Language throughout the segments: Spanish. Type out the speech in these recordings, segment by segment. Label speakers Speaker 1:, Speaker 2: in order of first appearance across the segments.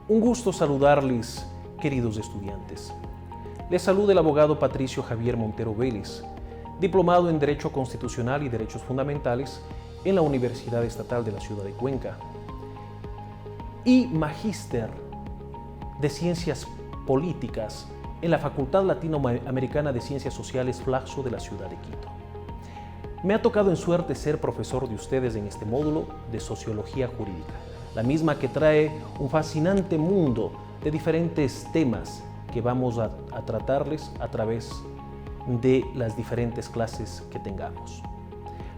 Speaker 1: Un gusto saludarles, queridos estudiantes. Les saluda el abogado Patricio Javier Montero Vélez, diplomado en Derecho Constitucional y Derechos Fundamentales en la Universidad Estatal de la Ciudad de Cuenca y magíster de Ciencias Políticas en la Facultad Latinoamericana de Ciencias Sociales Flaxo de la Ciudad de Quito. Me ha tocado en suerte ser profesor de ustedes en este módulo de Sociología Jurídica, la misma que trae un fascinante mundo de diferentes temas que vamos a tratarles a través de las diferentes clases que tengamos.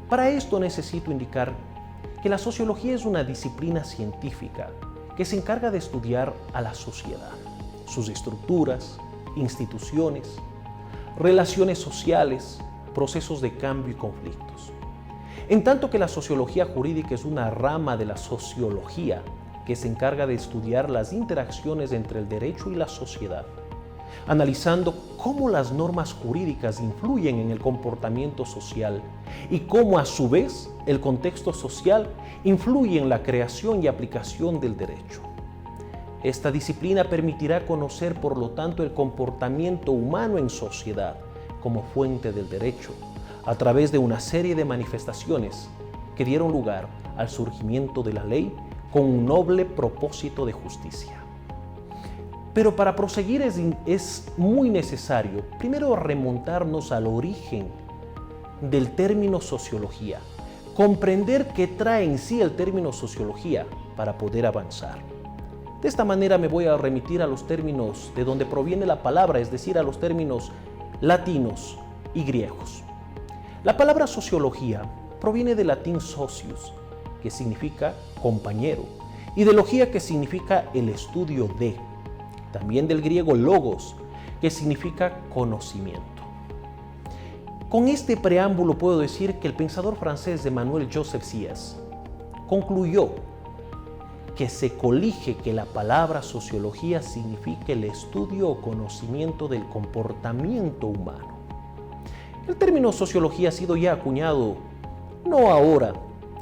Speaker 1: Para esto necesito indicar que la sociología es una disciplina científica que se encarga de estudiar a la sociedad, sus estructuras, instituciones, relaciones sociales, procesos de cambio y conflictos. En tanto que la sociología jurídica es una rama de la sociología que se encarga de estudiar las interacciones entre el derecho y la sociedad, analizando cómo las normas jurídicas influyen en el comportamiento social y cómo a su vez el contexto social influye en la creación y aplicación del derecho. Esta disciplina permitirá conocer, por lo tanto, el comportamiento humano en sociedad como fuente del derecho, a través de una serie de manifestaciones que dieron lugar al surgimiento de la ley con un noble propósito de justicia. Pero para proseguir es muy necesario primero remontarnos al origen del término sociología, comprender qué trae en sí el término sociología para poder avanzar. De esta manera me voy a remitir a los términos de donde proviene la palabra, es decir, a los términos latinos y griegos. La palabra sociología proviene del latín socius, que significa compañero, y de logía, que significa el estudio de. También del griego logos, que significa conocimiento. Con este preámbulo puedo decir que el pensador francés Emmanuel Joseph Sieyès concluyó que se colige que la palabra sociología significa el estudio o conocimiento del comportamiento humano. El término sociología ha sido ya acuñado no ahora,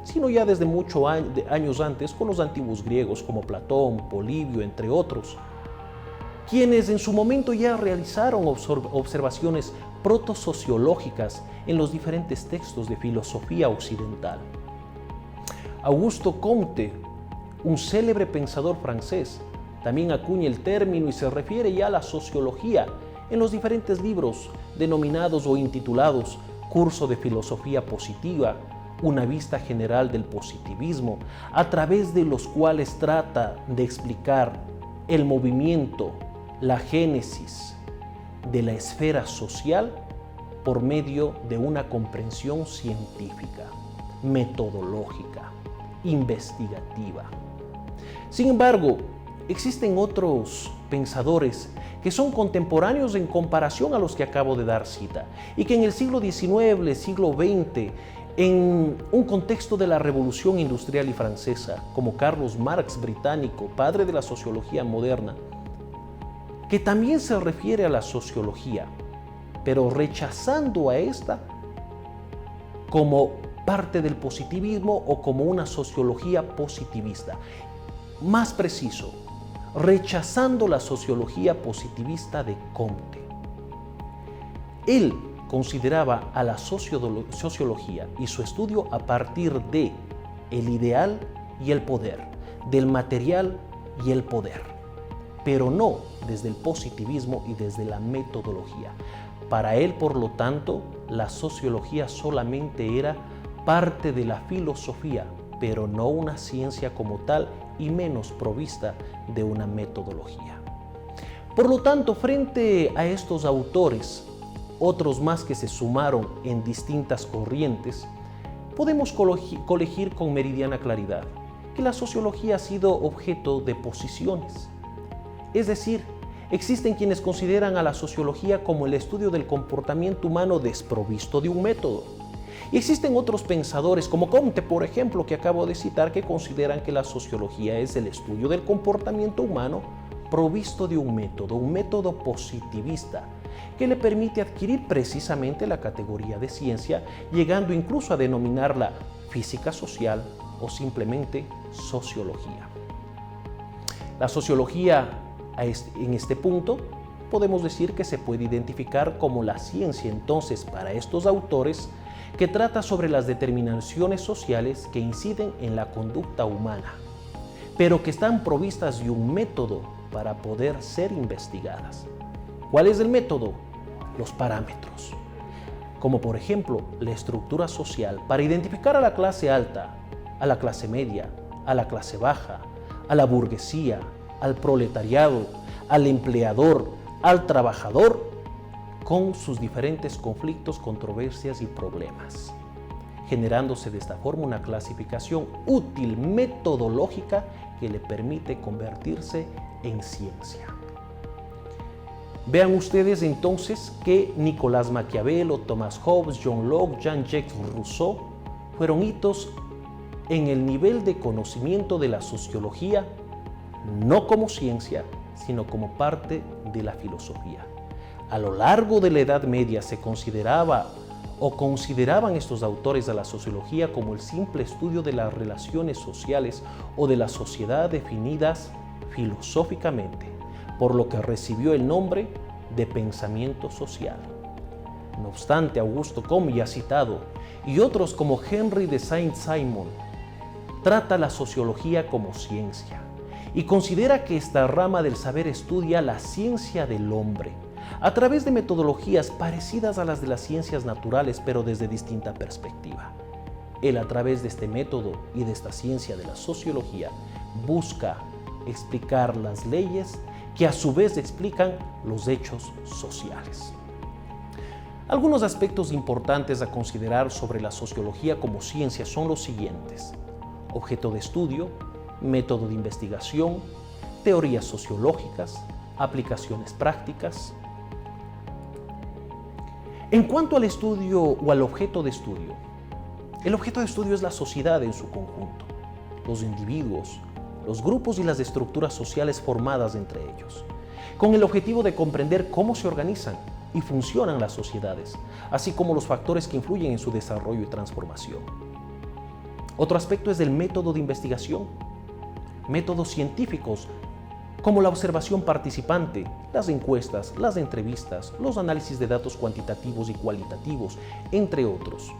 Speaker 1: sino ya desde muchos años antes con los antiguos griegos como Platón, Polibio, entre otros, quienes en su momento ya realizaron observaciones protosociológicas en los diferentes textos de filosofía occidental. Auguste Comte, un célebre pensador francés, también acuña el término y se refiere ya a la sociología en los diferentes libros denominados o intitulados Curso de Filosofía Positiva, una vista general del positivismo, a través de los cuales trata de explicar el movimiento, la génesis de la esfera social por medio de una comprensión científica, metodológica, investigativa. Sin embargo, existen otros pensadores que son contemporáneos en comparación a los que acabo de dar cita y que en el siglo XIX, el siglo XX, en un contexto de la Revolución Industrial y Francesa, como Carlos Marx, británico, padre de la sociología moderna, que también se refiere a la sociología, pero rechazando a esta como parte del positivismo o como una sociología positivista. Más preciso, rechazando la sociología positivista de Comte. Él consideraba a la sociología y su estudio a partir de el ideal y el poder, del material y el poder, pero no desde el positivismo y desde la metodología. Para él, por lo tanto, la sociología solamente era parte de la filosofía, pero no una ciencia como tal y menos provista de una metodología. Por lo tanto, frente a estos autores, otros más que se sumaron en distintas corrientes, podemos colegir con meridiana claridad que la sociología ha sido objeto de posiciones. Es decir, existen quienes consideran a la sociología como el estudio del comportamiento humano desprovisto de un método. Y existen otros pensadores, como Comte, por ejemplo, que acabo de citar, que consideran que la sociología es el estudio del comportamiento humano provisto de un método positivista, que le permite adquirir precisamente la categoría de ciencia, llegando incluso a denominarla física social o simplemente sociología. La sociología en este punto podemos decir que se puede identificar como la ciencia entonces para estos autores que trata sobre las determinaciones sociales que inciden en la conducta humana, pero que están provistas de un método para poder ser investigadas. ¿Cuál es el método? Los parámetros, como por ejemplo la estructura social para identificar a la clase alta, a la clase media, a la clase baja, a la burguesía, al proletariado, al empleador, al trabajador, con sus diferentes conflictos, controversias y problemas, generándose de esta forma una clasificación útil, metodológica, que le permite convertirse en ciencia. Vean ustedes entonces que Nicolás Maquiavelo, Thomas Hobbes, John Locke, Jean-Jacques Rousseau fueron hitos en el nivel de conocimiento de la sociología, no como ciencia, sino como parte de la filosofía. A lo largo de la Edad Media se consideraban estos autores a la sociología como el simple estudio de las relaciones sociales o de la sociedad definidas filosóficamente, por lo que recibió el nombre de pensamiento social. No obstante, Augusto Comte, ya citado, y otros como Henry de Saint-Simon, trata la sociología como ciencia y considera que esta rama del saber estudia la ciencia del hombre a través de metodologías parecidas a las de las ciencias naturales, pero desde distinta perspectiva. Él, a través de este método y de esta ciencia de la sociología, busca explicar las leyes que a su vez explican los hechos sociales. Algunos aspectos importantes a considerar sobre la sociología como ciencia son los siguientes: objeto de estudio, método de investigación, teorías sociológicas, aplicaciones prácticas. En cuanto al estudio o al objeto de estudio, el objeto de estudio es la sociedad en su conjunto, los individuos, los grupos y las estructuras sociales formadas entre ellos, con el objetivo de comprender cómo se organizan y funcionan las sociedades, así como los factores que influyen en su desarrollo y transformación. Otro aspecto es el método de investigación, métodos científicos como la observación participante, las encuestas, las entrevistas, los análisis de datos cuantitativos y cualitativos, entre otros,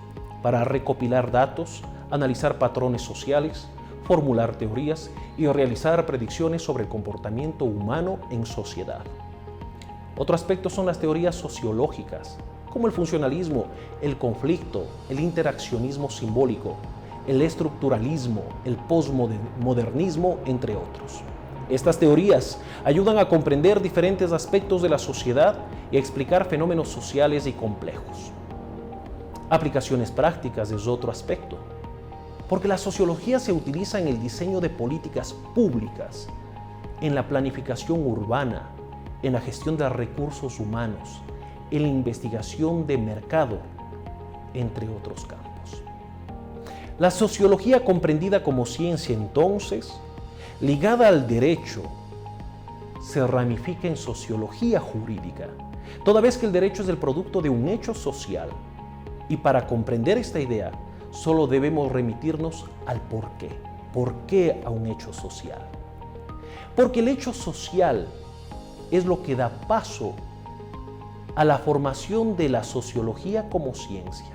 Speaker 1: para recopilar datos, analizar patrones sociales, formular teorías y realizar predicciones sobre el comportamiento humano en sociedad. Otro aspecto son las teorías sociológicas, como el funcionalismo, el conflicto, el interaccionismo simbólico, el estructuralismo, el posmodernismo, entre otros. Estas teorías ayudan a comprender diferentes aspectos de la sociedad y a explicar fenómenos sociales y complejos. Aplicaciones prácticas es otro aspecto, porque la sociología se utiliza en el diseño de políticas públicas, en la planificación urbana, en la gestión de recursos humanos, en la investigación de mercado, entre otros campos. La sociología comprendida como ciencia, entonces, ligada al derecho, se ramifica en sociología jurídica, toda vez que el derecho es el producto de un hecho social. Y para comprender esta idea, solo debemos remitirnos al porqué. ¿Por qué a un hecho social? Porque el hecho social es lo que da paso a la formación de la sociología como ciencia.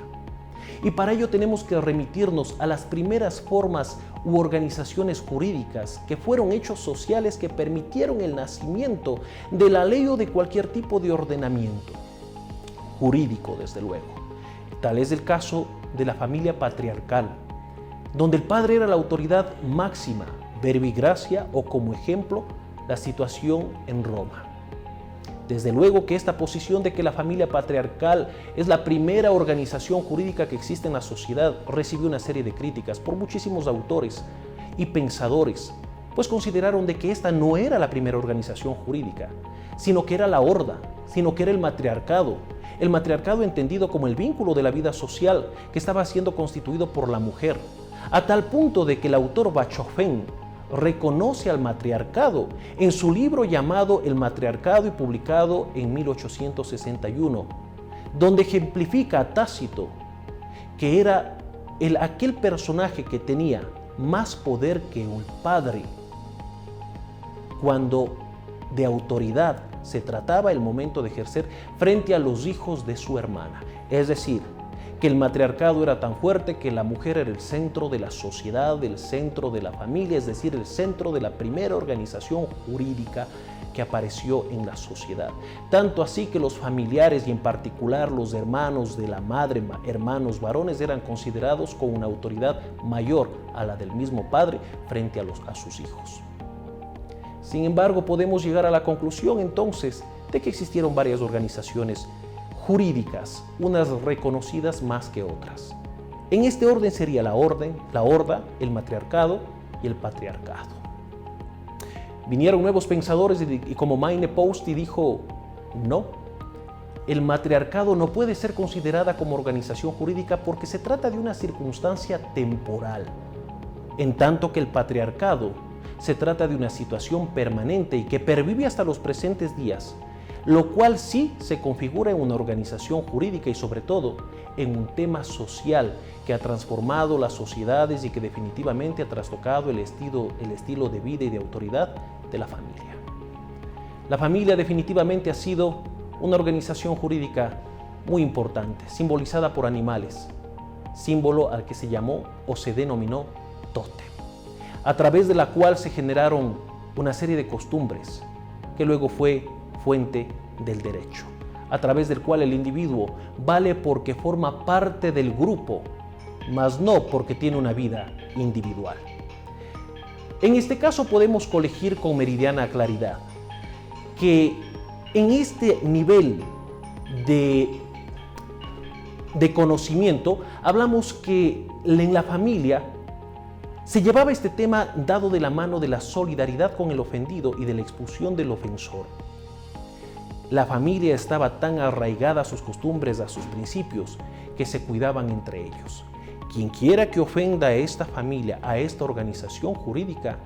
Speaker 1: Y para ello tenemos que remitirnos a las primeras formas u organizaciones jurídicas que fueron hechos sociales que permitieron el nacimiento de la ley o de cualquier tipo de ordenamiento jurídico, desde luego. Tal es el caso de la familia patriarcal, donde el padre era la autoridad máxima, verbo y gracia, o como ejemplo, la situación en Roma. Desde luego que esta posición de que la familia patriarcal es la primera organización jurídica que existe en la sociedad recibió una serie de críticas por muchísimos autores y pensadores, pues consideraron de que esta no era la primera organización jurídica, sino que era la horda, sino que era el matriarcado entendido como el vínculo de la vida social que estaba siendo constituido por la mujer, a tal punto de que el autor Bachofen reconoce al matriarcado en su libro llamado El Matriarcado y publicado en 1861, donde ejemplifica a Tácito que era aquel personaje que tenía más poder que el padre cuando de autoridad se trataba el momento de ejercer frente a los hijos de su hermana. Es decir, que el matriarcado era tan fuerte que la mujer era el centro de la sociedad, el centro de la familia, es decir, el centro de la primera organización jurídica que apareció en la sociedad. Tanto así que los familiares y en particular los hermanos de la madre, hermanos varones, eran considerados con una autoridad mayor a la del mismo padre frente a sus hijos. Sin embargo, podemos llegar a la conclusión entonces de que existieron varias organizaciones jurídicas, unas reconocidas más que otras. En este orden sería la horda, el matriarcado y el patriarcado. Vinieron nuevos pensadores y como Maine Post dijo, no, el matriarcado no puede ser considerada como organización jurídica porque se trata de una circunstancia temporal, en tanto que el patriarcado se trata de una situación permanente y que pervive hasta los presentes días, lo cual sí se configura en una organización jurídica y sobre todo en un tema social que ha transformado las sociedades y que definitivamente ha trastocado el estilo de vida y de autoridad de la familia. La familia definitivamente ha sido una organización jurídica muy importante, simbolizada por animales, símbolo al que se llamó o se denominó tótem, a través de la cual se generaron una serie de costumbres que luego fue fuente del derecho, a través del cual el individuo vale porque forma parte del grupo, mas no porque tiene una vida individual. En este caso podemos colegir con meridiana claridad que en este nivel de conocimiento hablamos que en la familia se llevaba este tema dado de la mano de la solidaridad con el ofendido y de la expulsión del ofensor. La familia estaba tan arraigada a sus costumbres, a sus principios, que se cuidaban entre ellos. Quien quiera que ofenda a esta familia, a esta organización jurídica,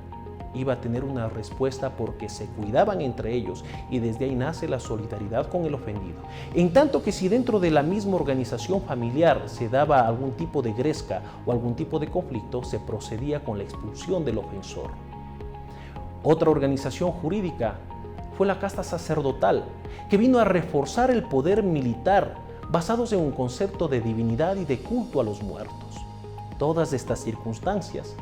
Speaker 1: iba a tener una respuesta porque se cuidaban entre ellos y desde ahí nace la solidaridad con el ofendido. En tanto que si dentro de la misma organización familiar se daba algún tipo de gresca o algún tipo de conflicto, se procedía con la expulsión del ofensor. Otra organización jurídica fue la casta sacerdotal, que vino a reforzar el poder militar basados en un concepto de divinidad y de culto a los muertos. Todas estas circunstancias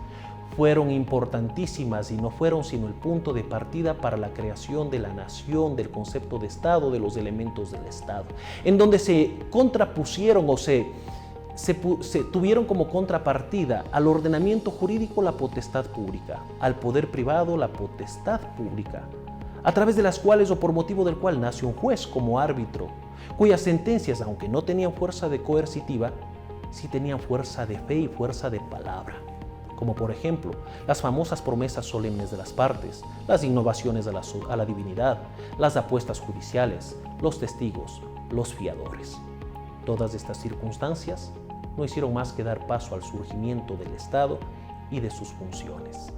Speaker 1: fueron importantísimas y no fueron sino el punto de partida para la creación de la nación, del concepto de Estado, de los elementos del Estado, en donde se contrapusieron o se tuvieron como contrapartida al ordenamiento jurídico la potestad pública, al poder privado la potestad pública, a través de las cuales o por motivo del cual nace un juez como árbitro, cuyas sentencias, aunque no tenían fuerza de coercitiva, sí tenían fuerza de fe y fuerza de palabra, como por ejemplo las famosas promesas solemnes de las partes, las innovaciones a la divinidad, las apuestas judiciales, los testigos, los fiadores. Todas estas circunstancias no hicieron más que dar paso al surgimiento del Estado y de sus funciones.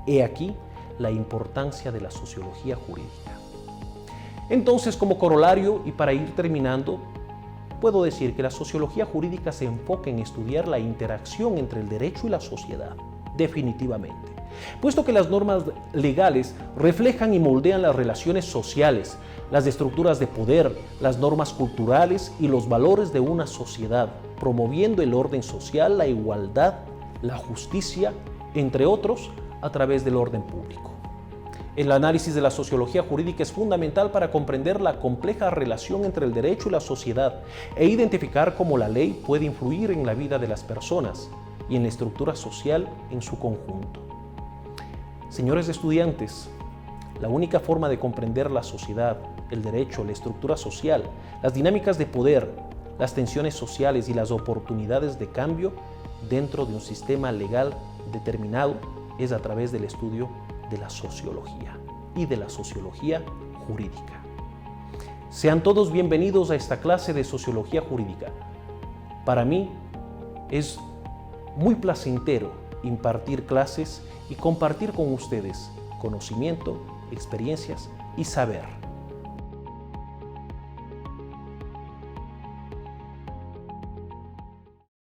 Speaker 1: He aquí la importancia de la sociología jurídica. Entonces, como corolario y para ir terminando, puedo decir que la sociología jurídica se enfoca en estudiar la interacción entre el derecho y la sociedad, definitivamente, puesto que las normas legales reflejan y moldean las relaciones sociales, las estructuras de poder, las normas culturales y los valores de una sociedad, promoviendo el orden social, la igualdad, la justicia, entre otros, a través del orden público. El análisis de la sociología jurídica es fundamental para comprender la compleja relación entre el derecho y la sociedad e identificar cómo la ley puede influir en la vida de las personas y en la estructura social en su conjunto. Señores estudiantes, la única forma de comprender la sociedad, el derecho, la estructura social, las dinámicas de poder, las tensiones sociales y las oportunidades de cambio dentro de un sistema legal determinado es a través del estudio de la sociología y de la sociología jurídica. Sean todos bienvenidos a esta clase de sociología jurídica. Para mí es muy placentero impartir clases y compartir con ustedes conocimiento, experiencias y saber.